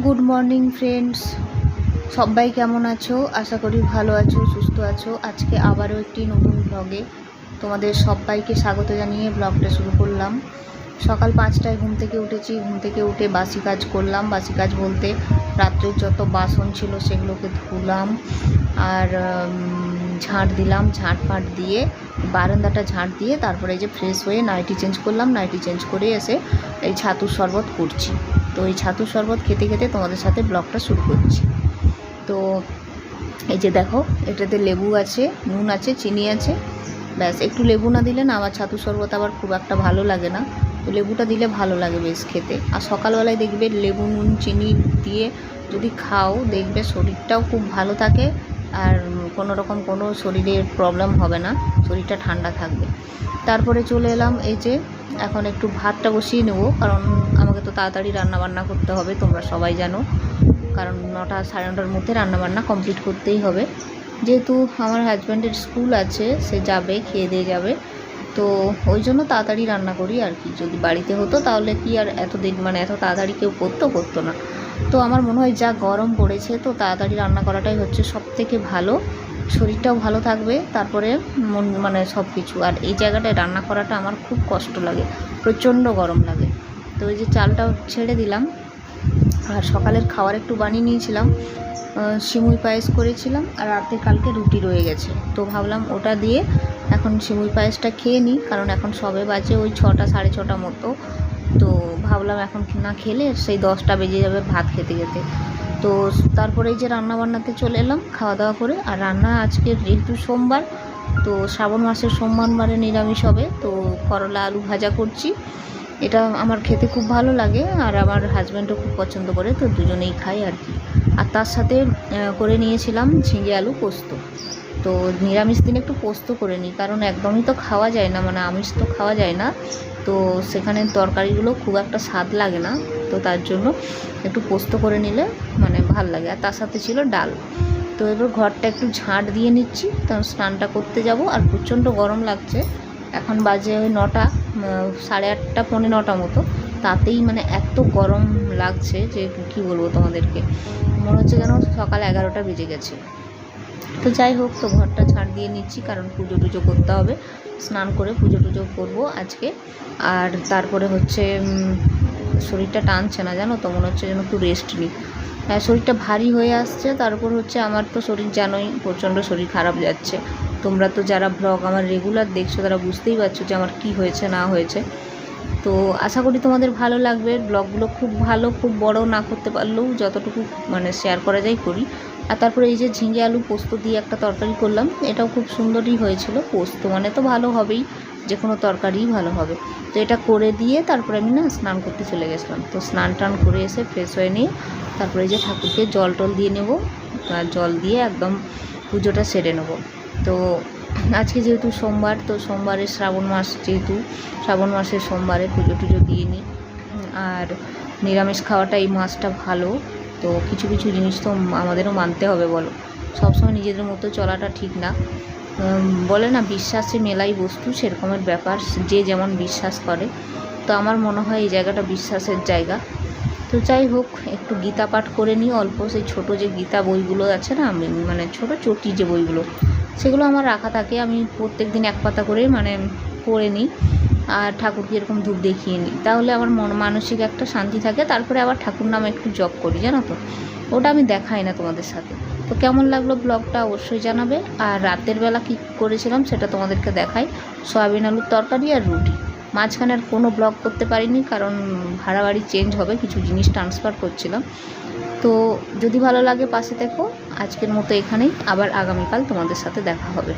Good morning friends, সবাই কেমন আছো? আশা করি ভালো আছো, সুস্থ আছো। আজকে আবারও একটি নতুন ব্লগে তোমাদের সবাইকে স্বাগত জানিয়ে ব্লগটা শুরু করলাম। সকাল 5টায় ঘুম থেকে উঠেছি। ঘুম থেকে উঠে বাসি কাজ করলাম। বাসি কাজ বলতে রাত্রের যত বাসন ছিল সেগুলোকে ধুলাম আর ঝাঁট দিলাম। ঝাঁট ফাঁট দিয়ে বারান্দাটা ঝাঁট দিয়ে তারপরে এই যে ফ্রেশ হয়ে নাইটি চেঞ্জ করলাম। নাইটি চেঞ্জ করে এসে এই ছাতুর শরবত করছি। তো এই ছাতুর শরবত খেতে খেতে তোমাদের সাথে ব্লগটা শুরু করছি। তো এই যে দেখো, এটাতে লেবু আছে, নুন আছে, চিনি আছে। ব্যাস, একটু লেবু না দিলে না আমার ছাতুর শরবত আবার খুব একটা ভালো লাগে না। তো লেবুটা দিলে ভালো লাগে বেশ খেতে। আর সকালবেলায় দেখবে লেবু নুন চিনি দিয়ে যদি খাও দেখবে শরীরটাও খুব ভালো থাকে আর কোনো রকম কোনো শরীরের প্রবলেম হবে না, শরীরটা ঠান্ডা থাকবে। তারপরে চলে এলাম, এই যে এখন একটু ভাতটা বসিয়ে নেব, কারণ আমাকে তো তাড়াতাড়ি রান্নাবান্না করতে হবে, তোমরা সবাই জানো। কারণ 9টা সাড়ে 9টার মধ্যে রান্নাবান্না কমপ্লিট করতেই হবে, যেহেতু আমার হাজব্যান্ডের স্কুল আছে, সে যাবে, খেয়ে দিয়ে যাবে। তো ওই জন্য তাড়াতাড়ি রান্না করি আর কি। যদি বাড়িতে হতো তাহলে কি আর এতদিন এত তাড়াতাড়ি কেউ করতো না। তো আমার মনে হয় যা গরম পড়েছে, তো তাড়াতাড়ি রান্না করাটাই হচ্ছে সবথেকে ভালো। শরীরটাও ভালো থাকবে, তারপরে মন সব কিছু। আর এই জায়গাটায় রান্না করাটা আমার খুব কষ্ট লাগে, প্রচণ্ড গরম লাগে। তো এই যে চালটাও ছেড়ে দিলাম। আর সকালের খাবার একটু বানিয়ে নিয়েছিলাম, সিমুই পায়েস করেছিলাম, আর রাতে কালকে রুটি রয়ে গেছে। তো ভাবলাম ওটা দিয়ে এখন সিমুই পায়েসটা খেয়ে নিই, কারণ এখন সবে বাজে ওই 6টা সাড়ে 6টা মতো। তো ভাবলাম এখন না খেলে সেই 10টা বেজে যাবে ভাত খেতে খেতে। তো তারপরে এই যে রান্নাবান্নাতে চলে এলাম খাওয়া দাওয়া করে। আর রান্না আজকে যেহেতু সোমবার, তো শ্রাবণ মাসের সোমবার নিরামিষ হবে। তো করলা আলু ভাজা করছি। এটা আমার খেতে খুব ভালো লাগে আর আমার হাজব্যান্ডও খুব পছন্দ করে, তো দুজনেই খাই আর কি। আর তার সাথে করে নিয়েছিলাম ঝিঙে আলু পোস্ত। তো নিরামিষ দিনে একটু পোস্ত করে নিই, কারণ একদমই তো খাওয়া যায় না, আমিষ তো খাওয়া যায় না। তো সেখানে তরকারিগুলো খুব একটা স্বাদ লাগে না, তো তার জন্য একটু পোস্ত করে নিলে ভাল লাগে। আর তার সাথে ছিল ডাল। তো এবার ঘরটা একটু ঝাঁট দিয়ে নিচ্ছি, কারণ স্নানটা করতে যাব। আর প্রচণ্ড গরম লাগছে। এখন বাজে ওই 9টা সাড়ে 8টা পৌনে 9টা মতো। তাতেই এত গরম লাগছে যে কী বলবো তোমাদেরকে, মনে হচ্ছে যেন সকাল 11টা বেজে গেছে। তো যাই হোক, তো ঘরটা ঝাড় দিয়ে নিচ্ছি, কারণ পুজো টুজো করতে হবে। স্নান করে পুজো টুজো করবো আজকে। আর তারপরে হচ্ছে শরীরটা টানছে না, জানো তো, মনে হচ্ছে যেন একটু রেস্ট নিই। শরীরটা ভারী হয়ে আসছে। তারপর হচ্ছে আমার তো শরীর জানোই, প্রচণ্ড শরীর খারাপ যাচ্ছে। তোমরা তো যারা ব্লগ আমার রেগুলার দেখছো তারা বুঝতেই পারছো যে আমার কি হয়েছে না হয়েছে। তো আশা করি তোমাদের ভালো লাগবে। ব্লগগুলো খুব ভালো, খুব বড় না করতে পারলেও যতটুকু শেয়ার করা যায় করি। আর তারপরে এই যে ঝিঙে আলু পোস্ত দিয়ে একটা তরকারি করলাম, এটাও খুব সুন্দরই হয়েছিল। পোস্ত তো ভালো হবেই, যে কোনো তরকারিই ভালো হবে। তো এটা করে দিয়ে তারপরে আমি স্নান করতে চলে গেছিলাম। তো স্নান টান করে এসে ফ্রেশ হয়ে নিয়ে তারপরে এই যে ঠাকুরকে জল টল দিয়ে নেব। জল দিয়ে একদম পুজোটা সেরে নেব। তো আজকে যেহেতু সোমবার, তো সোমবারে শ্রাবণ মাস, যেহেতু শ্রাবণ মাসের সোমবারে পুজো টুজো দিয়ে নিই। আর নিরামিষ খাওয়াটা এই মাসটা ভালো। তো কিছু কিছু জিনিস তো আমাদেরও মানতে হবে, বলো। সবসময় নিজেদের মতো চলাটা ঠিক না। বলে না, বিশ্বাসে মেলাই বস্তু, সেরকমের ব্যাপার, যে যেমন বিশ্বাস করে। তো আমার মনে হয় এই জায়গাটা বিশ্বাসের জায়গা। তো যাই হোক, একটু গীতা পাঠ করে নিই অল্প। সেই ছোটো যে গীতা বইগুলো আছে না, ছোটো চটি যে বইগুলো, সেগুলো আমার রাখা থাকে। আমি প্রত্যেক দিন এক পাতা করে পড়ে নিই। আর ঠাকুরকে এরকম ধূপ দেখিয়ে নিই, তাহলে আমার মানসিক একটা শান্তি থাকে। তারপরে আবার ঠাকুর নামে একটু জপ করি, জানো তো। ওটা আমি দেখাই না তোমাদের সাথে। তো কেমন লাগলো ব্লগটা অবশ্যই জানাবে। আর রাতের বেলা কী করেছিলাম সেটা তোমাদেরকে দেখাই। সয়াবিন আলুর তরকারি আর রুটি। মাঝখানে আর কোনো ব্লগ করতে পারিনি, কারণ ভাড়া বাড়ি চেঞ্জ হবে, কিছু জিনিস ট্রান্সফার করছিলাম। তো যদি ভালো লাগে পাশে থেকো। আজকের মতো এখানেই, আবার আগামীকাল তোমাদের সাথে দেখা হবে।